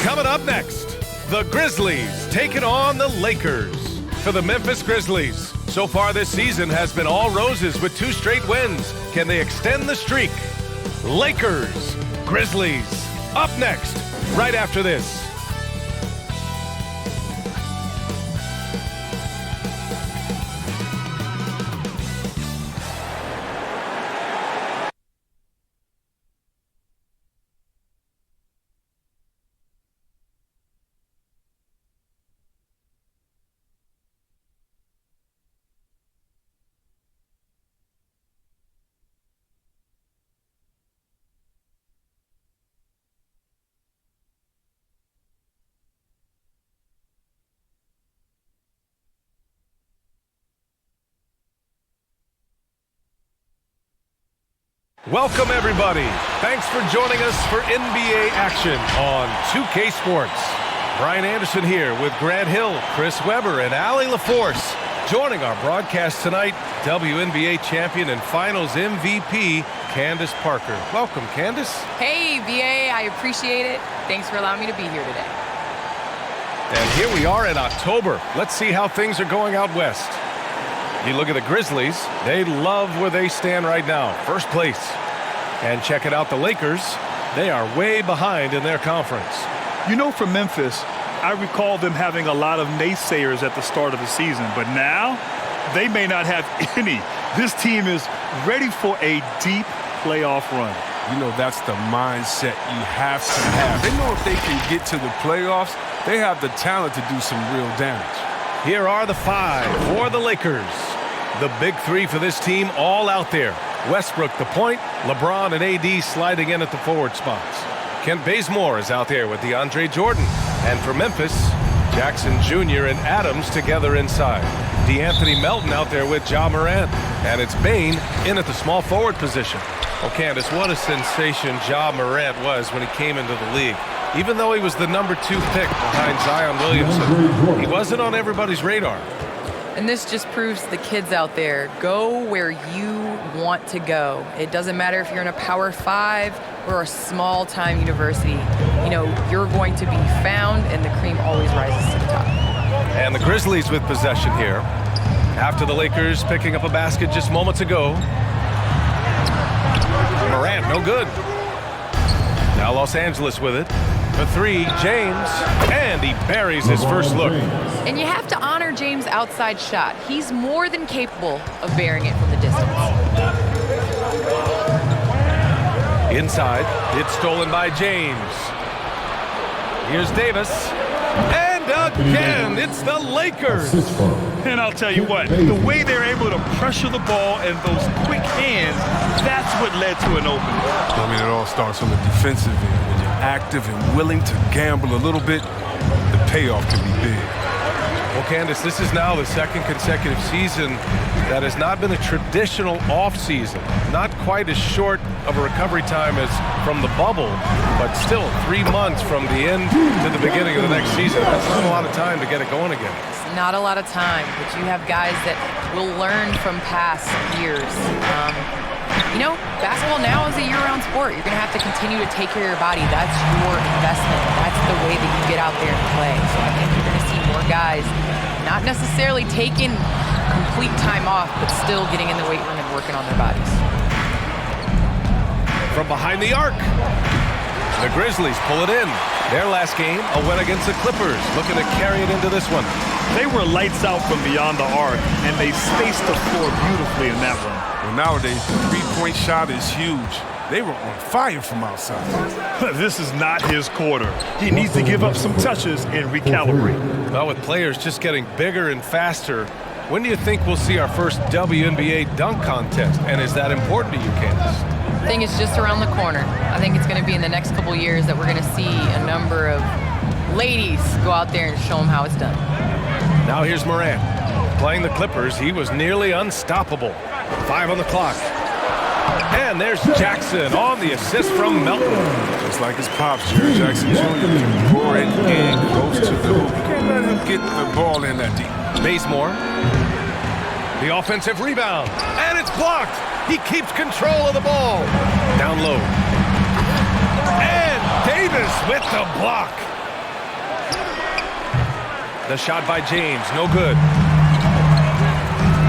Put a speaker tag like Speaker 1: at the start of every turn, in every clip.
Speaker 1: Coming up next, the Grizzlies taking on the Lakers. For the Memphis Grizzlies, so far this season has been all roses with 2 straight wins. Can they extend the streak? Lakers, Grizzlies, up next, right after this. Welcome, everybody. Thanks for joining us for NBA action on 2K Sports. Brian Anderson here with Grant Hill, Chris Webber, and Allie LaForce. Joining our broadcast tonight, WNBA champion and finals MVP, Candace Parker. Welcome, Candace.
Speaker 2: Hey, VA. I appreciate it. Thanks for allowing me to be here today.
Speaker 1: And here we are in October. Let's see how things are going out west. You look at the Grizzlies, they love where they stand right now, first place. And check it out, the Lakers, they are way behind in their conference.
Speaker 3: You know, for Memphis, I recall them having a lot of naysayers at the start of the season, but now they may not have any. This team is ready for a deep playoff run.
Speaker 4: You know, that's the mindset you have to have. They know if they can get to the playoffs, they have the talent to do some real damage.
Speaker 1: Here are the 5 for the Lakers. The big 3 for this team all out there. Westbrook the point, LeBron and AD sliding in at the forward spots. Kent Bazemore is out there with DeAndre Jordan. And for Memphis, Jackson Jr. and Adams together inside. DeAnthony Melton out there with Ja Morant. And it's Bane in at the small forward position. Well, Candace, what a sensation Ja Morant was when he came into the league. Even though he was the number 2 pick behind Zion Williamson, he wasn't on everybody's radar.
Speaker 2: And this just proves to the kids out there, go where you want to go. It doesn't matter if you're in a Power 5 or a small-time university. You know, you're going to be found, and the cream always rises to the top.
Speaker 1: And the Grizzlies with possession here. After the Lakers picking up a basket just moments ago. Morant, no good. Now Los Angeles with it. For 3, James, and he buries his first look.
Speaker 2: And you have to honor James' outside shot. He's more than capable of bearing it from the distance.
Speaker 1: Inside, it's stolen by James. Here's Davis, and again, it's the Lakers.
Speaker 3: And I'll tell you what, the way they're able to pressure the ball and those quick hands, that's what led to an opening.
Speaker 4: I mean, it all starts on the defensive end. When you're active and willing to gamble a little bit, the payoff can be big.
Speaker 1: Well, Candace, this is now the 2nd consecutive season that has not been a traditional off-season. Not quite as short of a recovery time as from the bubble, but still 3 months from the end to the beginning of the next season. That's not a lot of time to get it going again.
Speaker 2: It's not a lot of time, but you have guys that will learn from past years. You know, basketball now is a year-round sport. You're going to have to continue to take care of your body. That's your investment. That's the way that you get out there and play. So I think you're going to see more guys not necessarily taking complete time off, but still getting in the weight room and working on their bodies.
Speaker 1: From behind the arc, the Grizzlies pull it in. Their last game, a win against the Clippers, looking to carry it into this one.
Speaker 3: They were lights out from beyond the arc, and they spaced the floor beautifully in that one.
Speaker 4: Well, nowadays, the three-point shot is huge. They were on fire from outside.
Speaker 3: This is not his quarter. He needs to give up some touches and recalibrate.
Speaker 1: Well, with players just getting bigger and faster, when do you think we'll see our first WNBA dunk contest? And is that important to you, Candace?
Speaker 2: I think it's just around the corner. I think it's going to be in the next couple years that we're going to see a number of ladies go out there and show them how it's done.
Speaker 1: Now here's Morant. Playing the Clippers, he was nearly unstoppable. 5 on the clock. And there's Jackson on the assist from Melton.
Speaker 4: Just like his pops, Jerry Jackson Jr. can pour it in, goes to the hoop. You can't let him get the ball in that deep.
Speaker 1: Bazemore. The offensive rebound. And it's blocked. He keeps control of the ball. Down low. And with the block. The shot by James, no good.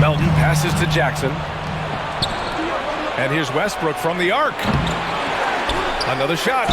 Speaker 1: Melton passes to Jackson. And here's Westbrook from the arc. Another shot.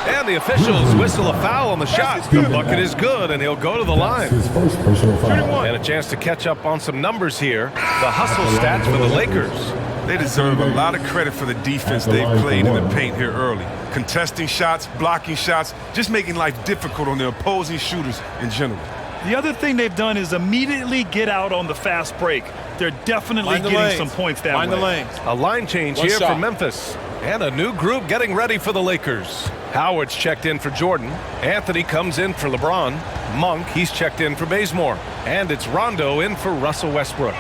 Speaker 1: And the officials whistle a foul on the shot. The bucket is good, and he'll go to the line. And a chance to catch up on some numbers here. The hustle stats for the Lakers.
Speaker 4: They deserve a lot of credit for the defense they've played in the paint here early. Contesting shots, blocking shots, just making life difficult on the opposing shooters in general.
Speaker 3: The other thing they've done is immediately get out on the fast break. They're definitely getting some points that way.
Speaker 1: A line change here for Memphis. And a new group getting ready for the Lakers. Howard's checked in for Jordan. Anthony comes in for LeBron. Monk, he's checked in for Bazemore. And it's Rondo in for Russell Westbrook.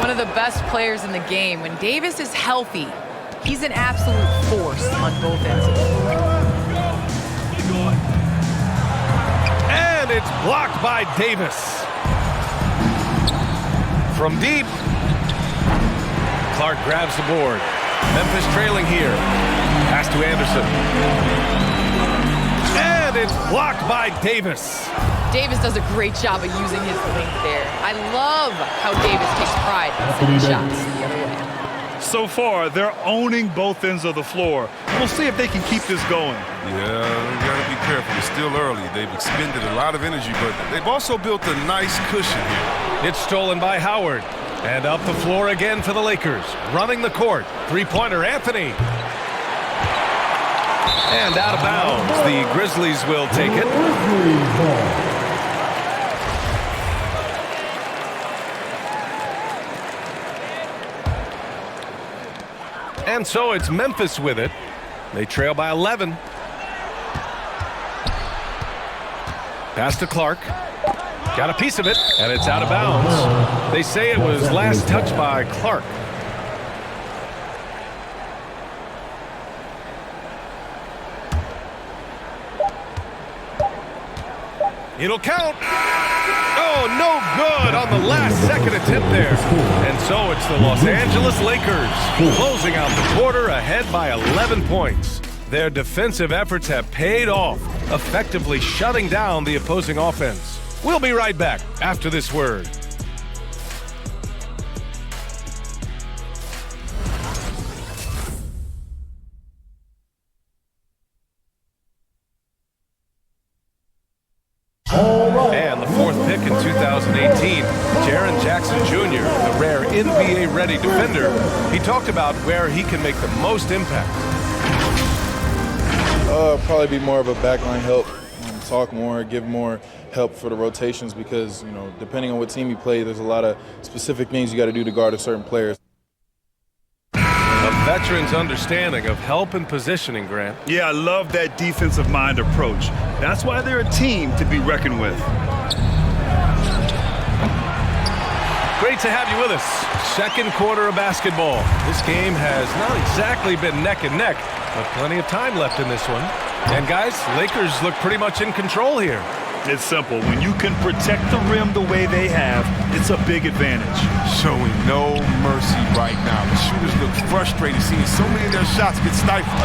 Speaker 2: One of the best players in the game. When Davis is healthy, he's an absolute force on both ends of the floor.
Speaker 1: And it's blocked by Davis. From deep, Clark grabs the board. Memphis trailing here. Pass to Anderson. And it's blocked by Davis.
Speaker 2: Davis does a great job of using his length there. I love how Davis takes pride in sending shots the other way.
Speaker 3: So far, they're owning both ends of the floor. We'll see if they can keep this going.
Speaker 4: Yeah, you gotta be careful. It's still early. They've expended a lot of energy, but they've also built a nice cushion here.
Speaker 1: It's stolen by Howard. And up the floor again for the Lakers. Running the court. Three-pointer, Anthony. And out of bounds. The Grizzlies will take it. And so it's Memphis with it. They trail by 11. Pass to Clark. Got a piece of it, and it's out of bounds. They say it was last touched by Clark. It'll count. Oh, no good on the last second attempt there. And so it's the Los Angeles Lakers closing out the quarter ahead by 11 points. Their defensive efforts have paid off, effectively shutting down the opposing offense. We'll be right back after this word. And the fourth pick in 2018, Jaren Jackson Jr., the rare NBA-ready defender. He talked about where he can make the most impact.
Speaker 5: Probably be more of a backline help, talk more, give more help for the rotations because, you know, depending on what team you play, there's a lot of specific things you got to do to guard a certain player.
Speaker 1: A veteran's understanding of help and positioning, Grant.
Speaker 3: Yeah, I love that defensive mind approach. That's why they're a team to be reckoned with.
Speaker 1: Great to have you with us. Second quarter of basketball. This game has not exactly been neck and neck, but plenty of time left in this one. And guys, Lakers look pretty much in control here.
Speaker 3: It's simple. When you can protect the rim the way they have, it's a big advantage.
Speaker 4: Showing no mercy right now. The shooters look frustrated seeing so many of their shots get stifled.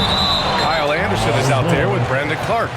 Speaker 1: Kyle Anderson is out there with Brandon Clark.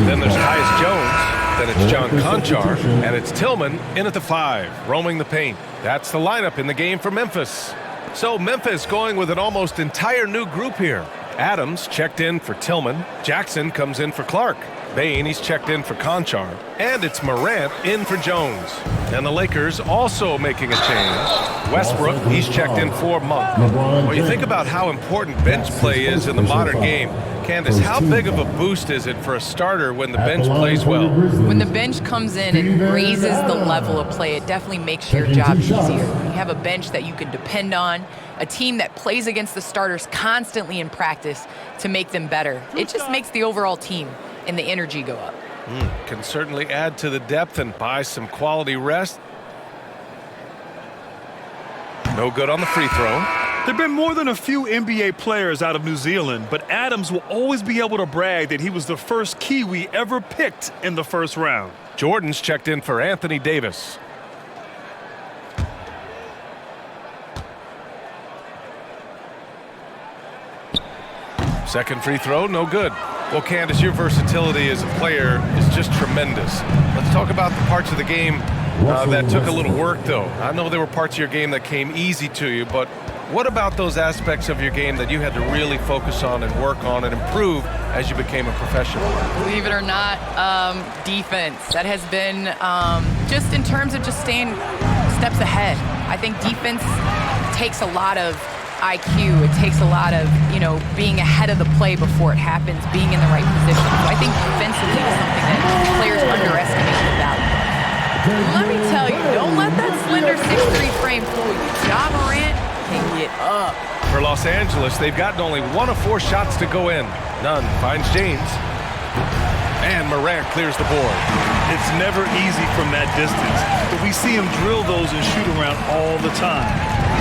Speaker 1: Then there's Tyus Jones. Then it's John Conchar. And it's Tillman in at the 5, roaming the paint. That's the lineup in the game for Memphis. So Memphis going with an almost entire new group here. Adams checked in for Tillman. Jackson comes in for Clark. Bane, he's checked in for Conchar. And it's Morant in for Jones. And the Lakers also making a change. Westbrook, he's checked in for Monk. When you think about how important bench play is in the modern game, Candace, how big of a boost is it for a starter when the bench plays well?
Speaker 2: When the bench comes in and raises the level of play, it definitely makes your job easier. When you have a bench that you can depend on, a team that plays against the starters constantly in practice to make them better. It just makes the overall team and the energy go up.
Speaker 1: Can certainly add to the depth and buy some quality rest. No good on the free throw.
Speaker 3: There have been more than a few NBA players out of New Zealand, but Adams will always be able to brag that he was the first Kiwi ever picked in the first round.
Speaker 1: Jordan's checked in for Anthony Davis. Second free throw, no good. Well, Candace, your versatility as a player is just tremendous. Let's talk about the parts of the game that took a little work, though. I know there were parts of your game that came easy to you, but what about those aspects of your game that you had to really focus on and work on and improve as you became a professional?
Speaker 2: Believe it or not, defense. That has been just in terms of just staying steps ahead. I think defense takes a lot of IQ. It takes a lot of, being ahead of the play before it happens, being in the right position. So I think defensively is something that players underestimate the value. Let me tell you, don't let that slender 6'3" frame fool you. Ja Morant can get up.
Speaker 1: For Los Angeles, they've gotten only 1 of 4 shots to go in. Nunn finds James. And Morant clears the board.
Speaker 3: It's never easy from that distance, but we see him drill those and shoot around all the time.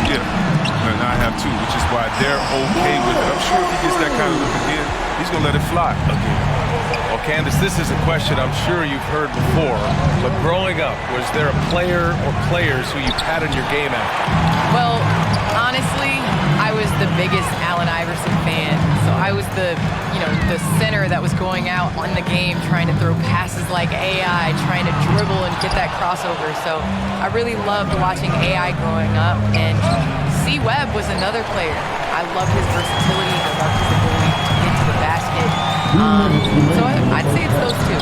Speaker 4: Yeah, and I have too, which is why they're okay with it. I'm sure if he gets that kind of look again, he's going to let it fly again.
Speaker 1: Well, Candace, this is a question I'm sure you've heard before, but growing up, was there a player or players who you patterned your game after?
Speaker 2: Well, honestly, I was the biggest Allen Iverson fan. So I was the center that was going out on the game, trying to throw passes like AI, trying to dribble and get that crossover. So I really loved watching AI growing up. And C. Webb was another player. I loved his versatility. I loved his ability to get to the basket. So I'd say it's those two.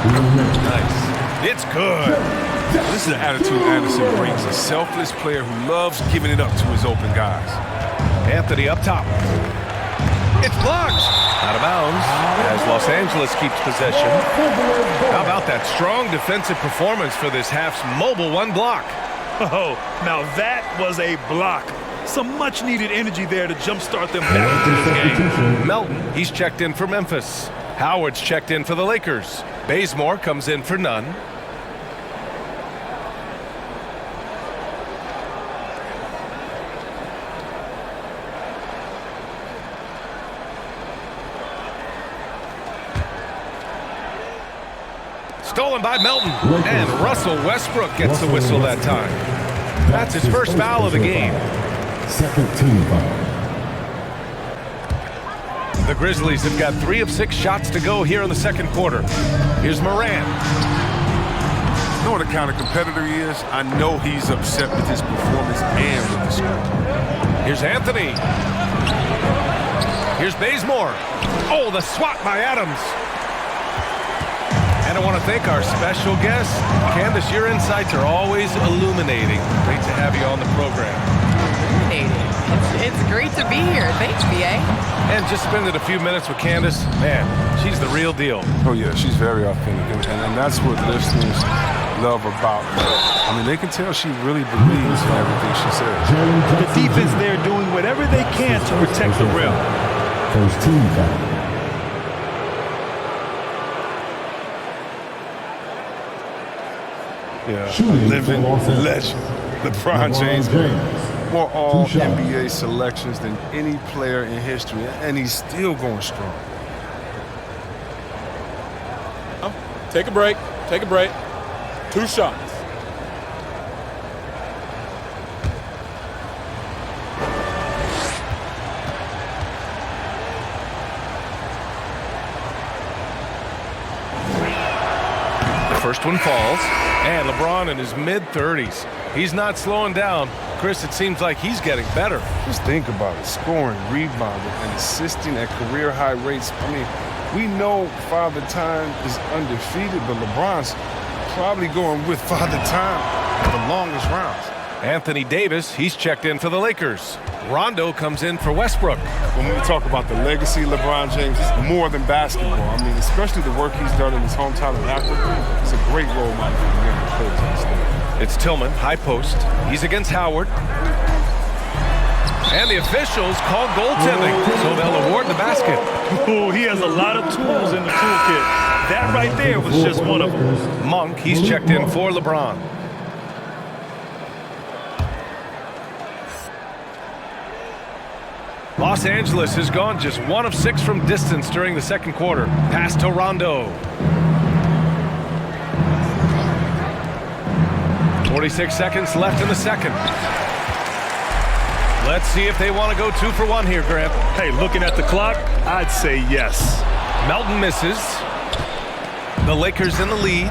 Speaker 1: Nice. It's good.
Speaker 4: This is the attitude Anderson brings, a selfless player who loves giving it up to his open guys.
Speaker 1: Anthony up top. It's blocked. Out of bounds as Los Angeles keeps possession. How about that strong defensive performance for this half's mobile 1 block?
Speaker 3: Oh, now that was a block. Some much-needed energy there to jumpstart them back into this game.
Speaker 1: Melton, he's checked in for Memphis. Howard's checked in for the Lakers. Bazemore comes in for Nunn. Stolen by Melton, and Russell Westbrook gets the whistle that time. That's his first foul of the game.
Speaker 6: Second team foul.
Speaker 1: The Grizzlies have got 3 of 6 shots to go here in the second quarter. Here's Morant.
Speaker 4: Knowing the kind of competitor he is, I know he's upset with his performance and with the score.
Speaker 1: Here's Anthony. Here's Bazemore. Oh, the swat by Adams. And I want to thank our special guest. Candace, your insights are always illuminating. Great to have you on the program.
Speaker 2: Illuminating. It's great to be here. Thanks, BA.
Speaker 1: And just spending a few minutes with Candace, man, she's the real deal.
Speaker 4: Oh, yeah, she's very authentic. And that's what listeners love about her. I mean, they can tell she really believes in everything she says.
Speaker 3: The defense there doing whatever they can to protect the rim.
Speaker 6: First team foul.
Speaker 4: Yeah, living legend, LeBron James. More all-NBA selections than any player in history, and he's still going strong.
Speaker 5: Take a break. Take a break. 2 shots.
Speaker 1: First one falls, and LeBron in his mid-30s. He's not slowing down. Chris, it seems like he's getting better.
Speaker 4: Just think about it, scoring, rebounding, and assisting at career-high rates. I mean, we know Father Time is undefeated, but LeBron's probably going with Father Time for the longest rounds.
Speaker 1: Anthony Davis, he's checked in for the Lakers. Rondo comes in for Westbrook.
Speaker 4: When we talk about the legacy of LeBron James, it's more than basketball. I mean, especially the work he's done in his hometown of Akron. It's a great role model for the young players in the state.
Speaker 1: It's Tillman, high post. He's against Howard. And the officials call goaltending, so they'll award the basket.
Speaker 3: Oh, he has a lot of tools in the toolkit. That right there was just one of them.
Speaker 1: Monk, he's checked in for LeBron. Los Angeles has gone just 1 of 6 from distance during the second quarter. Pass to Rondo. 46 seconds left in the second. Let's see if they want to go 2 for 1 here, Grant.
Speaker 3: Hey, looking at the clock, I'd say yes.
Speaker 1: Melton misses. The Lakers in the lead.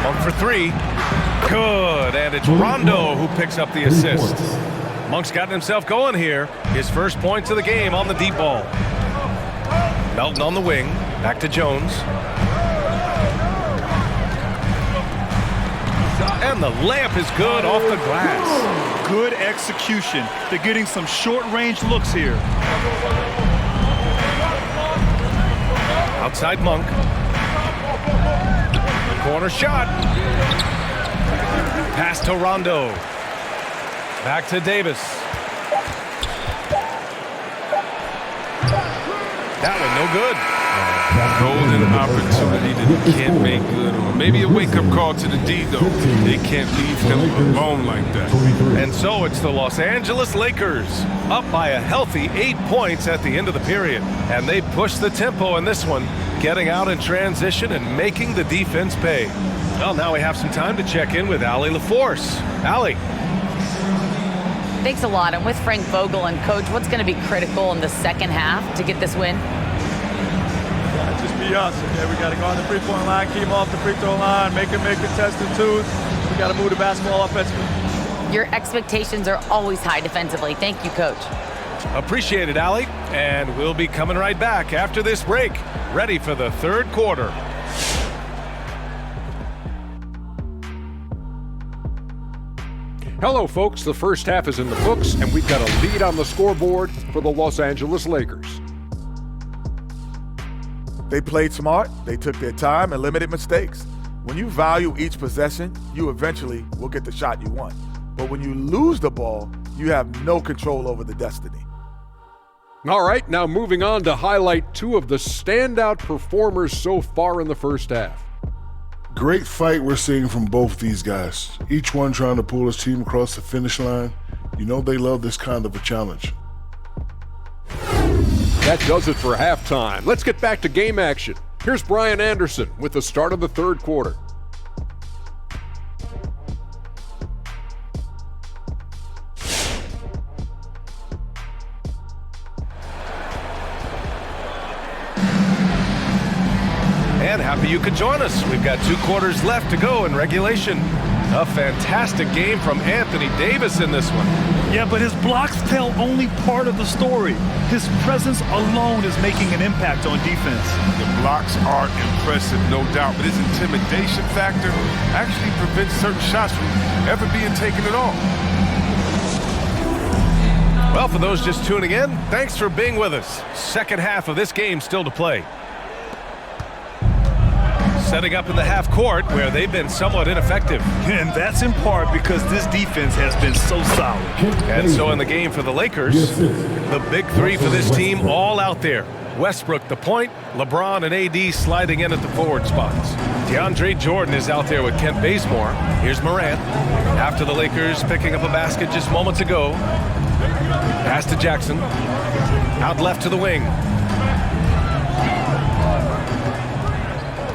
Speaker 1: Monk for three. Good, and it's Rondo who picks up the assist. Monk's gotten himself going here. His first points of the game on the deep ball. Melton on the wing. Back to Jones. And the layup is good off the glass.
Speaker 3: Good execution. They're getting some short-range looks here.
Speaker 1: Outside Monk. Corner shot. Pass to Rondo. Back to Davis. That one no good.
Speaker 4: Golden opportunity that he can't make good on. Maybe a wake-up call to the D, though. They can't leave him alone like that.
Speaker 1: And so it's the Los Angeles Lakers up by a healthy 8 points at the end of the period. And they push the tempo in this one, getting out in transition and making the defense pay. Well, now we have some time to check in with Allie LaForce. Allie.
Speaker 7: Thanks a lot. And with Frank Vogel and Coach, what's going to be critical in the second half to get this win?
Speaker 8: Just be us. Okay, we got to go on the three-point line, keep them off the free throw line, make them contested twos. We got to move the basketball offensively.
Speaker 7: Your expectations are always high defensively. Thank you, Coach.
Speaker 1: Appreciate it, Allie. And we'll be coming right back after this break, ready for the third quarter.
Speaker 9: Hello, folks. The first half is in the books, and we've got a lead on the scoreboard for the Los Angeles Lakers.
Speaker 10: They played smart, they took their time and limited mistakes. When you value each possession, you eventually will get the shot you want. But when you lose the ball, you have no control over the destiny.
Speaker 9: All right, now moving on to highlight two of the standout performers so far in the first half.
Speaker 11: Great fight we're seeing from both these guys. Each one trying to pull his team across the finish line. You know they love this kind of a challenge.
Speaker 9: That does it for halftime. Let's get back to game action. Here's Brian Anderson with the start of the third quarter.
Speaker 1: And happy you could join us. We've got 2 quarters left to go in regulation. A fantastic game from Anthony Davis in this one.
Speaker 3: Yeah, but his blocks tell only part of the story. His presence alone is making an impact on defense.
Speaker 4: The blocks are impressive, no doubt, but his intimidation factor actually prevents certain shots from ever being taken at all.
Speaker 1: Well, for those just tuning in, thanks for being with us. Second half of this game still to play. Setting up in the half court where they've been somewhat ineffective.
Speaker 3: And that's in part because this defense has been so solid.
Speaker 1: And so in the game for the Lakers, the big three for this team all out there. Westbrook the point, LeBron and AD sliding in at the forward spots. DeAndre Jordan is out there with Kent Bazemore. Here's Morant. After the Lakers picking up a basket just moments ago. Pass to Jackson. Out left to the wing.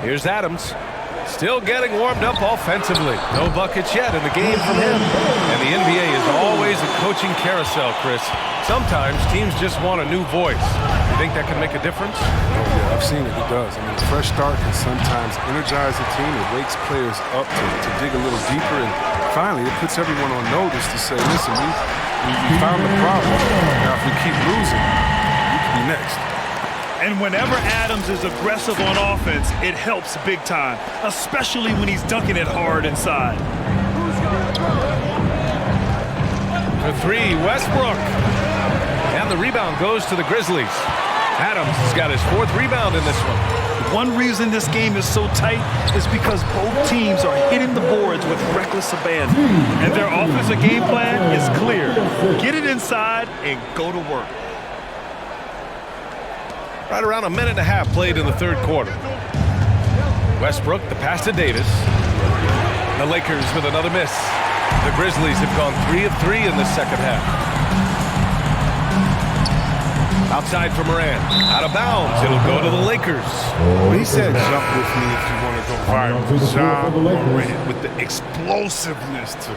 Speaker 1: Here's Adams, still getting warmed up offensively. No buckets yet in the game from him. And the NBA is always a coaching carousel, Chris. Sometimes teams just want a new voice. You think that can make a difference?
Speaker 4: Oh, yeah, I've seen it. It does. I mean, a fresh start can sometimes energize a team. It wakes players up to dig a little deeper. And finally, it puts everyone on notice to say, listen, we found the problem. Now, if we keep losing, we could be next.
Speaker 3: And whenever Adams is aggressive on offense, it helps big time, especially when he's dunking it hard inside.
Speaker 1: For three, Westbrook. And the rebound goes to the Grizzlies. Adams has got his 4th rebound in this one.
Speaker 3: One reason this game is so tight is because both teams are hitting the boards with reckless abandon. And their offensive game plan is clear. Get it inside and go to work.
Speaker 1: Right around a minute and a half played in the third quarter. Westbrook, the pass to Davis. The Lakers with another miss. The Grizzlies have gone 3 of 3 in the second half. Outside for Morant. Out of bounds. It'll go to the Lakers.
Speaker 4: He said jump with me if you want to go viral. Ja Morant with the explosiveness to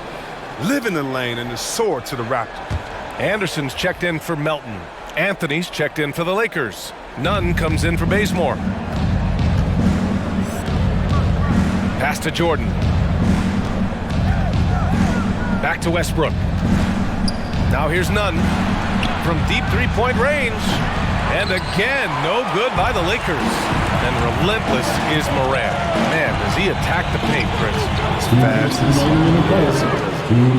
Speaker 4: live in the lane and the soar to the Raptors.
Speaker 1: Anderson's checked in for Melton. Anthony's checked in for the Lakers. Nunn comes in for Bazemore. Pass to Jordan. Back to Westbrook. Now here's Nunn from deep three-point range. And again, no good by the Lakers. And relentless is Morant. Man, does he attack the paint, Chris?
Speaker 4: As fast as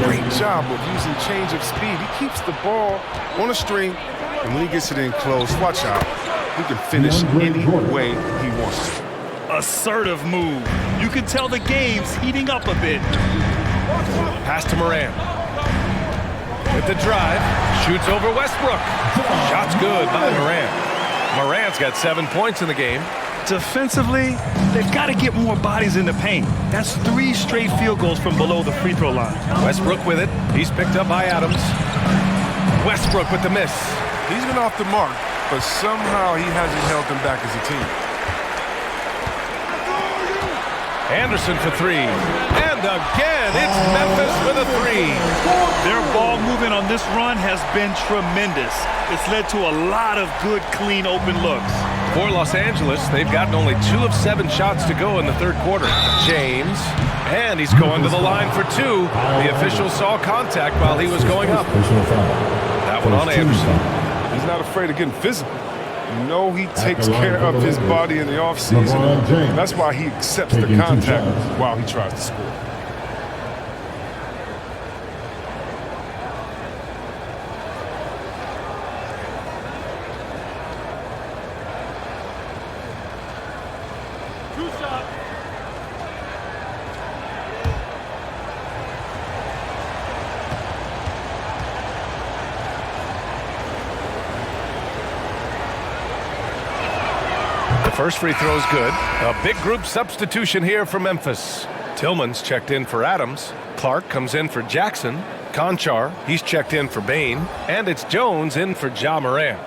Speaker 4: great job of using change of speed. He keeps the ball on a string, and when he gets it in close, watch out. He can finish any way he wants to.
Speaker 3: Assertive move. You can tell the game's heating up a bit.
Speaker 1: Pass to Morant. With the drive, shoots over Westbrook. Shot's good by Morant. Morant's got 7 points in the game.
Speaker 3: Defensively, they've got to get more bodies in the paint. That's 3 straight field goals from below the free throw line.
Speaker 1: Westbrook with it. He's picked up by Adams. Westbrook with the miss.
Speaker 4: He's been off the mark, but somehow he hasn't held them back as a team.
Speaker 1: Anderson for 3. And again, it's Memphis with a 3.
Speaker 3: Their ball movement on this run has been tremendous. It's led to a lot of good, clean, open looks.
Speaker 1: For Los Angeles, they've gotten only 2 of 7 shots to go in the third quarter. James, and he's going to the line for 2. The official saw contact while he was going up. That one on Anderson.
Speaker 4: He's not afraid of getting physical. You know he takes care of his body in the offseason. That's why he accepts the contact while he tries to score.
Speaker 1: First free throw's good. A big group substitution here for Memphis. Tillman's checked in for Adams. Clark comes in for Jackson. Conchar, he's checked in for Bain. And it's Jones in for Ja Morant.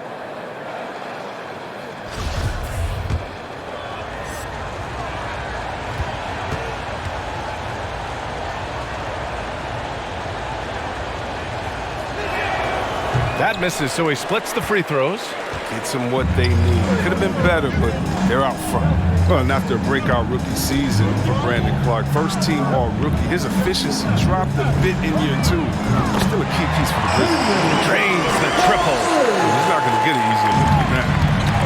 Speaker 1: That misses, so he splits the free throws.
Speaker 4: Gets them what they need. Could have been better, but they're out front. Well, and after a breakout rookie season for Brandon Clark, first team all-rookie, his efficiency dropped a bit in year 2. Still a key piece for the Grizzlies.
Speaker 1: Drains the triple.
Speaker 4: He's not going to get it easier than that.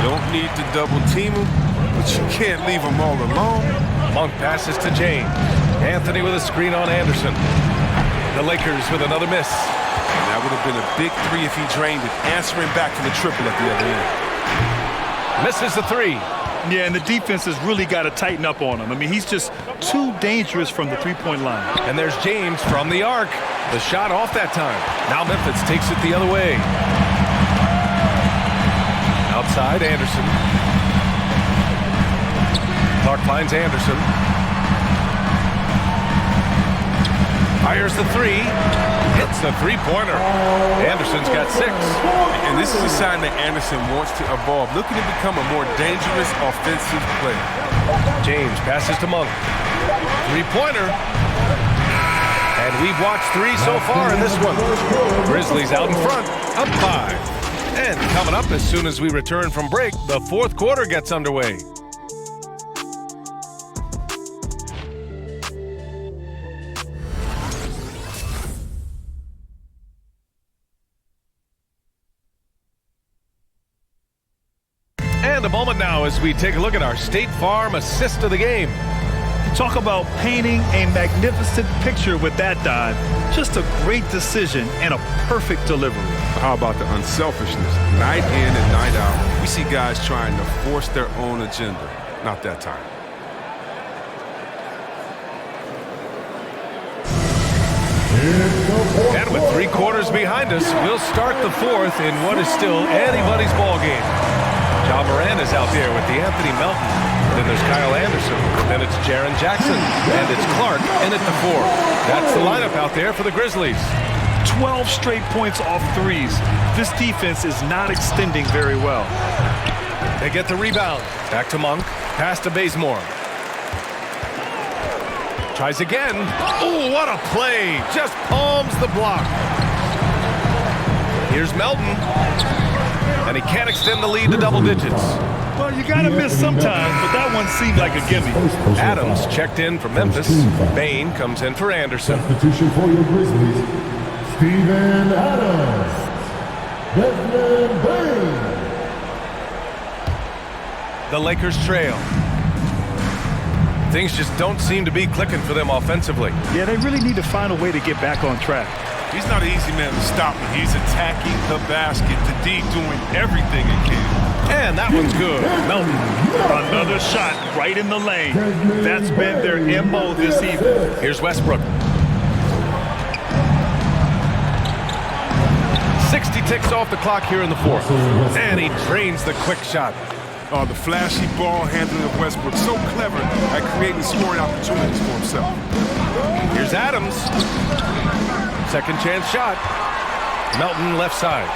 Speaker 4: Don't need to double team him, but you can't leave him all alone.
Speaker 1: Monk passes to James. Anthony with a screen on Anderson. The Lakers with another miss.
Speaker 4: That would have been a big 3 if he drained it, answering back for the triple at the other end.
Speaker 1: Misses the 3.
Speaker 3: Yeah, and the defense has really got to tighten up on him. I mean, he's just too dangerous from the three-point line.
Speaker 1: And there's James from the arc. The shot off that time. Now Memphis takes it the other way. Outside, Anderson. Clark finds Anderson. Fires the 3. Hits the three-pointer. Anderson's got 6.
Speaker 4: And this is a sign that Anderson wants to evolve, looking to become a more dangerous offensive player.
Speaker 1: James passes to Monk. Three-pointer. And we've watched 3 so far in this one. Grizzlies out in front, up 5. And coming up as soon as we return from break, the fourth quarter gets underway. A moment now as we take a look at our State Farm assist of the game.
Speaker 3: Talk about painting a magnificent picture with that dive. Just a great decision and a perfect delivery.
Speaker 4: How about the unselfishness? Night in and night out, we see guys trying to force their own agenda. Not that time.
Speaker 1: And with 3 quarters behind us, we'll start the fourth in what is still anybody's ball game. Ja Morant is out there with the Anthony Melton. Then there's Kyle Anderson. Then it's Jaren Jackson. And it's Clark in at the 4. That's the lineup out there for the Grizzlies.
Speaker 3: 12 straight points off threes. This defense is not extending very well.
Speaker 1: They get the rebound. Back to Monk. Pass to Bazemore. Tries again. Oh, what a play. Just palms the block. Here's Melton. and he can't extend the lead to double digits.
Speaker 3: Well, you got to miss sometimes, but that one seemed like a gimme.
Speaker 1: Adams checked in for Memphis. Bain comes in for Anderson.
Speaker 6: Substitution for your Grizzlies, Steven Adams. Desmond Bain.
Speaker 1: The Lakers trail. Things just don't seem to be clicking for them offensively.
Speaker 3: Yeah, they really need to find a way to get back on track.
Speaker 4: He's not an easy man to stop when he's attacking the basket. The D doing everything he can.
Speaker 1: And that one's good. Melton.
Speaker 3: Another shot right in the lane. That's been their MO this evening.
Speaker 1: Here's Westbrook. 60 ticks off the clock here in the fourth. And he drains the quick shot.
Speaker 4: Oh, the flashy ball handling of Westbrook. So clever at creating scoring opportunities for himself.
Speaker 1: Here's Adams. Second chance shot. Melton left side.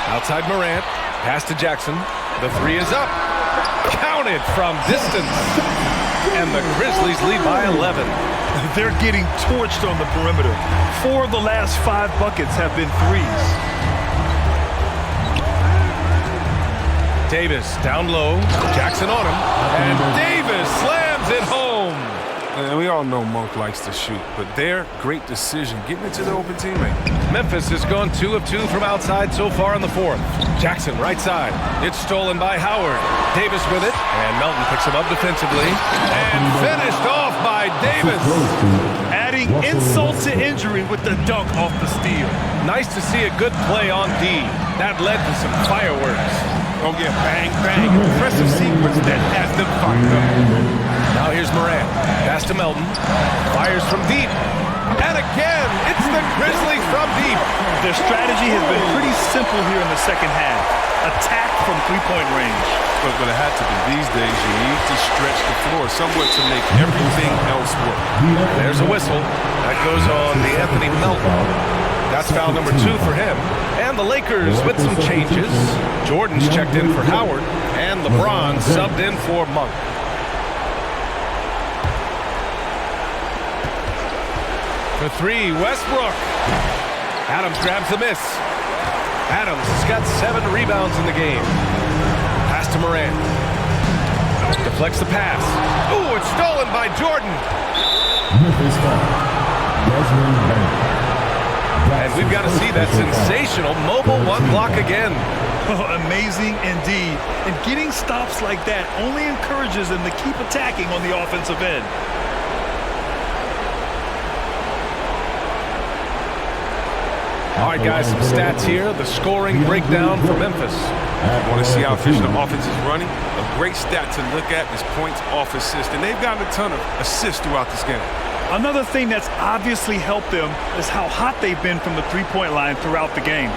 Speaker 1: Outside Morant. Pass to Jackson. The three is up. Counted from distance. And the Grizzlies lead by 11.
Speaker 3: They're getting torched on the perimeter. 4 of the last 5 buckets have been threes.
Speaker 1: Davis down low. Jackson on him. And Davis slams it home.
Speaker 4: And we all know Monk likes to shoot, but their great decision getting it to the open teammate.
Speaker 1: Memphis has gone 2 of 2 from outside so far in the fourth. Jackson right side. It's stolen by Howard. Davis with it. And Melton picks him up defensively. And finished off by Davis.
Speaker 3: Adding insult to injury with the dunk off the steal.
Speaker 1: Nice to see a good play on D. That led to some fireworks.
Speaker 4: Oh yeah, bang, bang. Impressive sequence that has them fired up.
Speaker 1: Now here's Morant. Pass to Melton. Fires from deep. And again, it's the Grizzlies from deep.
Speaker 3: Their strategy has been pretty simple here in the second half. Attack from three-point range.
Speaker 4: But it had to be. These days, you need to stretch the floor somewhat to make everything else work.
Speaker 1: There's a whistle. That goes on the Anthony Melton. That's foul number 2 for him. And the Lakers with some changes. Jordan's checked in for Howard. And LeBron subbed in for Monk. For 3, Westbrook. Adams grabs the miss. Adams has got 7 rebounds in the game. Pass to Morant. Deflects the pass. Ooh, it's stolen by Jordan.
Speaker 6: Memphis foul. Desmond Bain.
Speaker 1: And we've got to see that sensational mobile 1 block again.
Speaker 3: Oh, amazing indeed. And getting stops like that only encourages them to keep attacking on the offensive end.
Speaker 1: All right, guys, some stats here. The scoring breakdown for Memphis.
Speaker 4: Want to see how efficient the offense is running? A great stat to look at is points off assist. And they've gotten a ton of assists throughout this game.
Speaker 3: Another thing that's obviously helped them is how hot they've been from the three-point line throughout the game.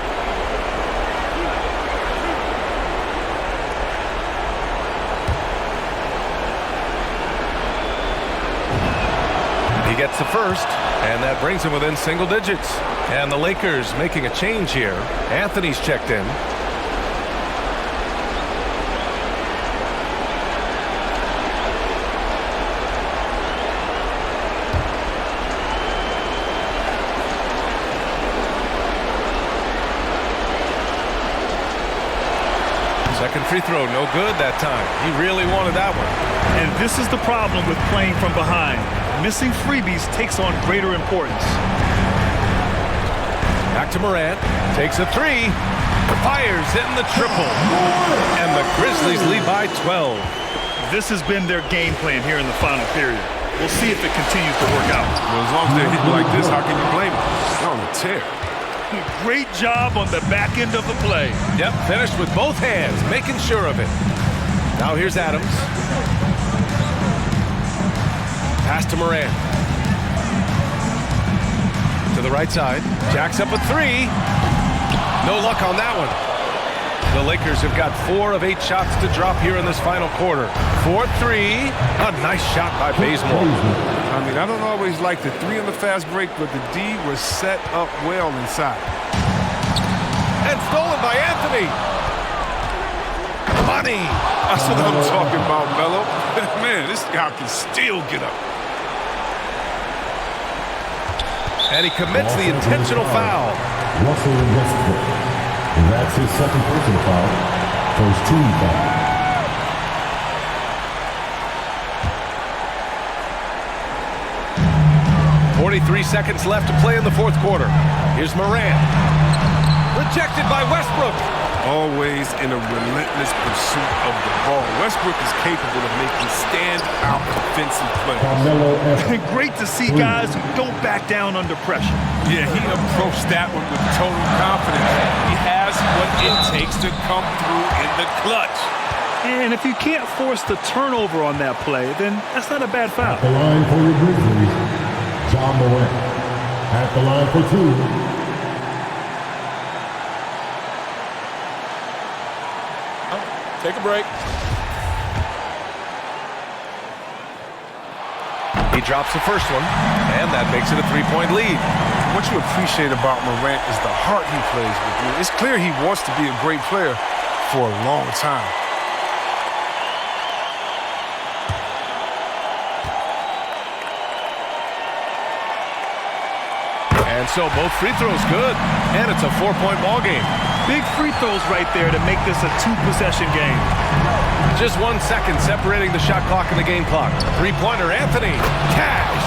Speaker 1: He gets the first, and that brings him within single digits. And the Lakers making a change here. Anthony's checked in. Second free throw, no good that time. He really wanted that one.
Speaker 3: And this is the problem with playing from behind. Missing freebies takes on greater importance.
Speaker 1: Back to Morant. Takes a 3. Fires in the triple. And the Grizzlies lead by 12.
Speaker 3: This has been their game plan here in the final period. We'll see if it continues to work out.
Speaker 4: Well, as long as they're hitting like this, how can you blame them? They're on a tear.
Speaker 3: Great job on the back end of the play.
Speaker 1: Yep, finished with both hands, making sure of it. Now here's Adams. Pass to Morant. To the right side. Jacks up a 3. No luck on that one. The Lakers have got 4 of 8 shots to drop here in this final quarter. 4-3. A nice shot by Bazemore.
Speaker 4: I mean, I don't always like the 3 on the fast break, but the D was set up well inside.
Speaker 1: And stolen by Anthony. Money.
Speaker 4: That's what I'm talking about, Melo. Man, this guy can still get up.
Speaker 1: And he commits the intentional foul.
Speaker 6: That's his second personal foul. First team foul.
Speaker 1: .43 seconds left to play in the fourth quarter. Here's Morant. Rejected by Westbrook.
Speaker 4: Always in a relentless pursuit of the ball. Westbrook is capable of making stand-out defensive plays.
Speaker 3: And great to see guys who don't back down under pressure.
Speaker 4: Yeah, he approached that one with total confidence. He has what it takes to come through in the clutch.
Speaker 3: And if you can't force the turnover on that play, then that's not a bad foul.
Speaker 6: At the line for your Grizzlies, John Morant. At the line for two.
Speaker 4: Take a break.
Speaker 1: He drops the first one, and that makes it a three-point lead.
Speaker 4: What you appreciate about Morant is the heart he plays with. It's clear he wants to be a great player for a long time.
Speaker 1: And so both free throws good, and it's a 4-point ball game.
Speaker 3: Big free throws right there to make this a two-possession game.
Speaker 1: Just 1 second separating the shot clock and the game clock. Three-pointer, Anthony. Cash.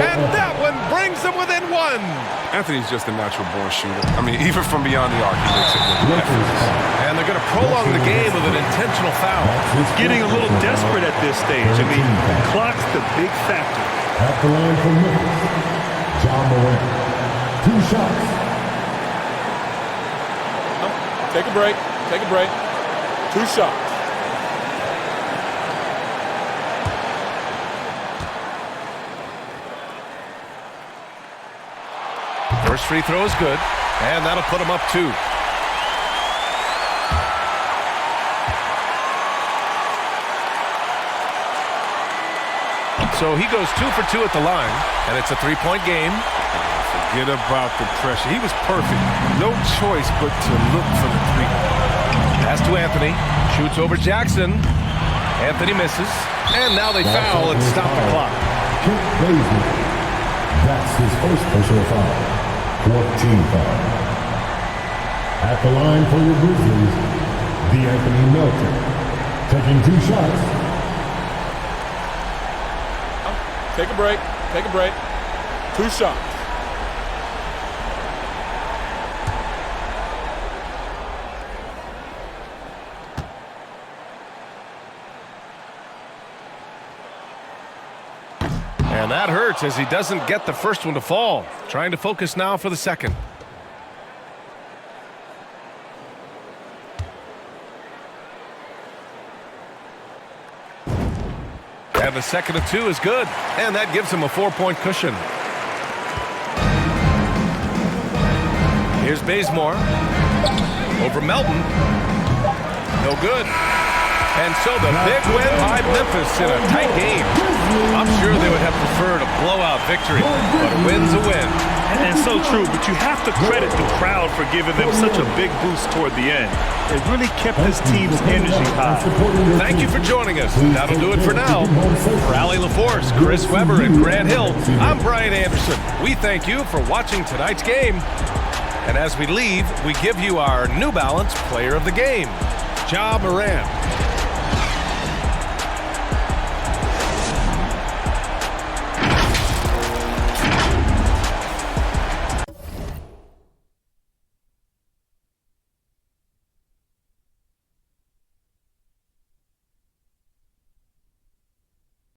Speaker 1: And that one brings them within one.
Speaker 4: Anthony's just a natural-born shooter. I mean, even from beyond the arc, he makes it look effortless.
Speaker 1: And they're going to prolong the game with an intentional foul.
Speaker 3: It's getting a little desperate at this stage. I mean, the clock's the big factor.
Speaker 6: At the line for Memphis, John Morant. 2 shots.
Speaker 4: Take a break. Take a break. 2 shots.
Speaker 1: First free throw is good, and that'll put him up 2. So he goes 2 for 2 at the line, and it's a 3-point game.
Speaker 4: Forget about the pressure. He was perfect. No choice but to look for the three.
Speaker 1: Pass to Anthony. Shoots over Jackson. Anthony misses. And now they foul and stop the clock.
Speaker 6: That's his first personal foul. 14 foul. At the line for your Grizzlies, Anthony Melton. Taking 2 shots.
Speaker 4: Take a break. Take a break. 2 shots.
Speaker 1: And that hurts as he doesn't get the first one to fall. Trying to focus now for the second. And the second of 2 is good. And that gives him a 4-point cushion. Here's Bazemore. Over Melton. No good. And so the big win by Memphis in a tight game. I'm sure they would have preferred a blowout victory, but a win's a win.
Speaker 3: And so true, but you have to credit the crowd for giving them such a big boost toward the end. It really kept this team's energy high.
Speaker 1: Thank you for joining us. That'll do it for now. For Allie LaForce, Chris Webber, and Grant Hill, I'm Brian Anderson. We thank you for watching tonight's game. And as we leave, we give you our New Balance Player of the Game, Ja Morant.